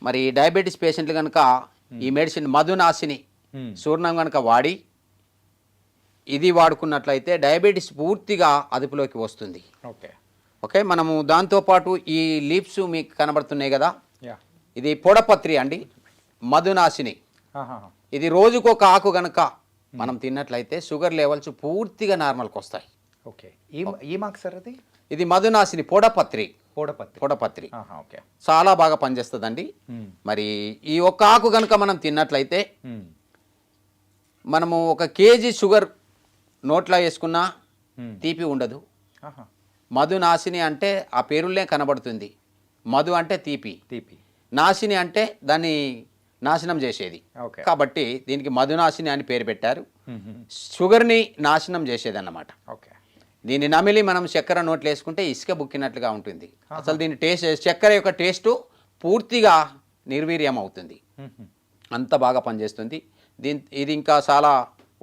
మరి డయాబెటీస్ పేషెంట్లు కనుక ఈ మెడిసిన్ మధునాశిని చూర్ణం కనుక వాడి ఇది వాడుకున్నట్లయితే డయాబెటీస్ పూర్తిగా అదుపులోకి వస్తుంది. ఓకే ఓకే, మనము దాంతోపాటు ఈ లీవ్స్ మీకు కనబడుతున్నాయి కదా, ఇది పొడపత్రి అండి, మధునాశిని. ఇది రోజుకొక ఆకు గనక మనం తిన్నట్లయితే షుగర్ లెవెల్స్ పూర్తిగా నార్మల్కి వస్తాయి. ఓకే, ఈ మాకు సార్ అది ఇది మధునాశిని పొడపత్రి. పొడపత్రి ఓకే, చాలా బాగా పనిచేస్తుందండి. మరి ఈ ఒక్క ఆకు గనక మనం తిన్నట్లయితే మనము 1 కేజీ షుగర్ నోట్లో వేసుకున్నా తీపి ఉండదు. మధునాశిని అంటే ఆ పేరులే కనబడుతుంది. మధు అంటే తీపి, నాశిని అంటే దాన్ని నాశనం చేసేది. కాబట్టి దీనికి మధునాశిని అని పేరు పెట్టారు. షుగర్ని నాశనం చేసేది అన్నమాట. దీన్ని నమిలి మనం చక్కెర నోట్లు వేసుకుంటే ఇసుక బుక్కినట్లుగా ఉంటుంది. అసలు దీని టేస్ట్, చక్కెర యొక్క టేస్టు పూర్తిగా నిర్వీర్యం అవుతుంది. అంత బాగా పనిచేస్తుంది. ఇది ఇంకా చాలా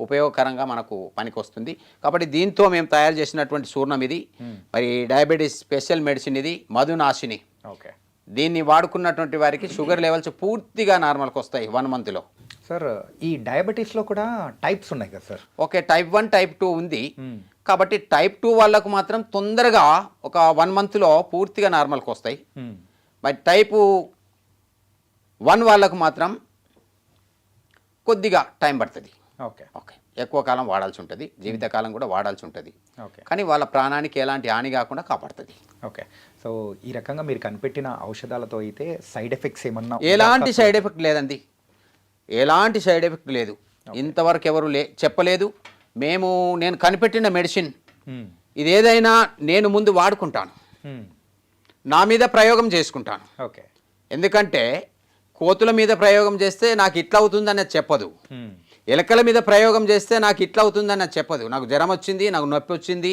ఉపయోగకరంగా మనకు పనికొస్తుంది. కాబట్టి దీంతో మేము తయారు చేసినటువంటి చూర్ణం ఇది. మరి డయాబెటీస్ స్పెషల్ మెడిసిన్ ఇది మధునాశిని. ఓకే, దీన్ని వాడుకున్నటువంటి వారికి షుగర్ లెవెల్స్ పూర్తిగా నార్మల్కి వస్తాయి 1 మంత్లో. సార్ ఈ డయాబెటీస్లో కూడా టైప్స్ ఉన్నాయి కదా సార్? ఓకే, టైప్ 1 టైప్ 2 ఉంది. కాబట్టి టైప్ 2 వాళ్ళకు మాత్రం తొందరగా ఒక 1 మంత్లో పూర్తిగా నార్మల్కి వస్తాయి. మరి టైపు 1 వాళ్ళకు మాత్రం కొద్దిగా టైం పడుతుంది. ఓకే, ఎక్కువ కాలం వాడాల్సి ఉంటుంది, జీవితకాలం కూడా వాడాల్సి ఉంటుంది. ఓకే, కానీ వాళ్ళ ప్రాణానికి ఎలాంటి హాని కాకుండా కాపాడుతుంది. ఓకే, సో ఈ రకంగా మీరు కనిపెట్టిన ఔషధాలతో అయితే సైడ్ ఎఫెక్ట్స్ ఏమన్నా? ఎలాంటి సైడ్ ఎఫెక్ట్ లేదండి, ఎలాంటి సైడ్ ఎఫెక్ట్ లేదు. ఇంతవరకు ఎవరు చెప్పలేదు. నేను కనిపెట్టిన మెడిసిన్ ఇది ఏదైనా నేను ముందు వాడుకుంటాను, నా మీద ప్రయోగం చేసుకుంటాను. ఓకే, ఎందుకంటే కోతుల మీద ప్రయోగం చేస్తే నాకు ఇట్లా అవుతుందనేది చెప్పదు, ఎలకల మీద ప్రయోగం చేస్తే నాకు ఇట్లా అవుతుందనేది చెప్పదు. నాకు జ్వరం వచ్చింది, నాకు నొప్పి వచ్చింది,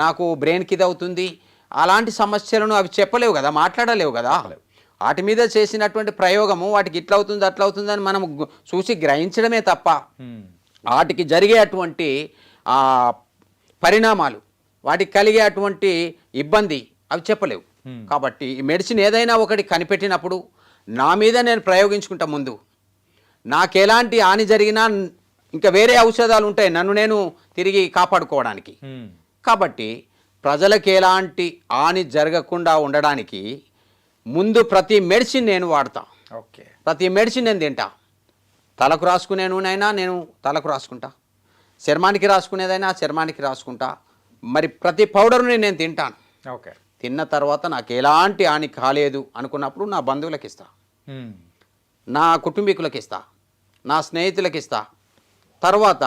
నాకు బ్రెయిన్కి ఇది అవుతుంది, అలాంటి సమస్యలను అవి చెప్పలేవు కదా, మాట్లాడలేవు కదా. వాటి మీద చేసినటువంటి ప్రయోగము వాటికి ఇట్లా అవుతుంది అట్లా అవుతుందని మనం చూసి గ్రహించడమే తప్ప వాటికి జరిగే అటువంటి పరిణామాలు, వాటికి కలిగే అటువంటి ఇబ్బంది అవి చెప్పలేవు. కాబట్టి ఈ మెడిసిన్ ఏదైనా ఒకటి కనిపెట్టినప్పుడు నా మీద నేను ప్రయోగించుకుంటా. ముందు నాకెలాంటి హాని జరిగినా ఇంకా వేరే ఔషధాలు ఉంటాయి నన్ను నేను తిరిగి కాపాడుకోవడానికి. కాబట్టి ప్రజలకు ఎలాంటి హాని జరగకుండా ఉండడానికి ముందు ప్రతి మెడిసిన్ నేను వాడతా. ఓకే, ప్రతి మెడిసిన్ నేను తింటా. తలకు రాసుకునే నూనె నేను తలకు రాసుకుంటా, చర్మానికి రాసుకునేదైనా చర్మానికి రాసుకుంటా. మరి ప్రతి పౌడర్ని నేను తింటాను. ఓకే, తిన్న తర్వాత నాకు ఎలాంటి హాని కాలేదు అనుకున్నప్పుడు నా బంధువులకు ఇస్తా, నా కుటుంబీకులకు ఇస్తా, నా స్నేహితులకు ఇస్తా. తర్వాత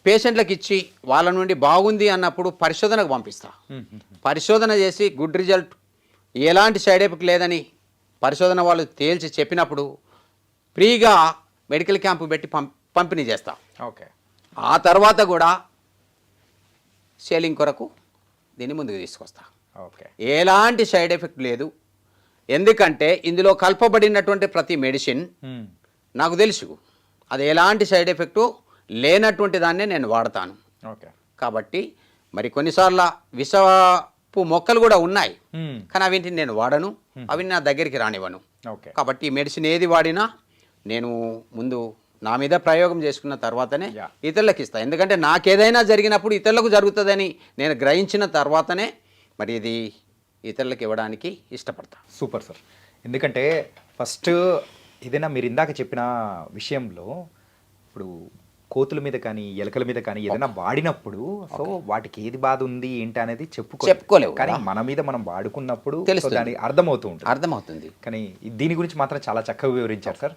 పేషెంట్లకు ఇచ్చి వాళ్ళ నుండి బాగుంది అన్నప్పుడు పరిశోధనకు పంపిస్తా. పరిశోధన చేసి గుడ్ రిజల్ట్, ఎలాంటి సైడ్ ఎఫెక్ట్ లేదని పరిశోధన వాళ్ళు తేల్చి చెప్పినప్పుడు ఫ్రీగా మెడికల్ క్యాంపు పెట్టి పంపిణీ చేస్తా. ఓకే, ఆ తర్వాత కూడా సేలింగ్ కొరకు దీన్ని ముందుకు తీసుకొస్తా. ఓకే, ఎలాంటి సైడ్ ఎఫెక్ట్ లేదు. ఎందుకంటే ఇందులో కలపబడినటువంటి ప్రతి మెడిసిన్ నాకు తెలుసు, అది ఎలాంటి సైడ్ ఎఫెక్టు లేనటువంటి దాన్నే నేను వాడతాను. ఓకే, కాబట్టి మరి కొన్నిసార్లు విషపు మొక్కలు కూడా ఉన్నాయి, కానీ అవింటిని నేను వాడను, అవి నా దగ్గరికి రానివ్వను. ఓకే, కాబట్టి ఈ మెడిసిన్ ఏది వాడినా నేను ముందు నా మీద ప్రయోగం చేసుకున్న తర్వాతనే ఇతరులకు ఇస్తాను. ఎందుకంటే నాకేదైనా జరిగినప్పుడు ఇతరులకు జరుగుతుందని నేను గ్రహించిన తర్వాతనే మరి ఇది ఇతరులకు ఇవ్వడానికి ఇష్టపడతా. Super sir. ఎందుకంటే ఫస్ట్ ఏదైనా మీరు ఇందాక చెప్పిన విషయంలో ఇప్పుడు కోతుల మీద కానీ ఎలకల మీద కానీ ఏదైనా వాడినప్పుడు సో వాటికి ఏది బాధ ఉంది ఏంటి అనేది చెప్పుకోలేవు. కానీ మన మీద మనం వాడుకున్నప్పుడు దానికి అర్థమవుతుంది. అర్థమవుతుంది. కానీ దీని గురించి మాత్రం చాలా చక్కగా వివరించారు సార్.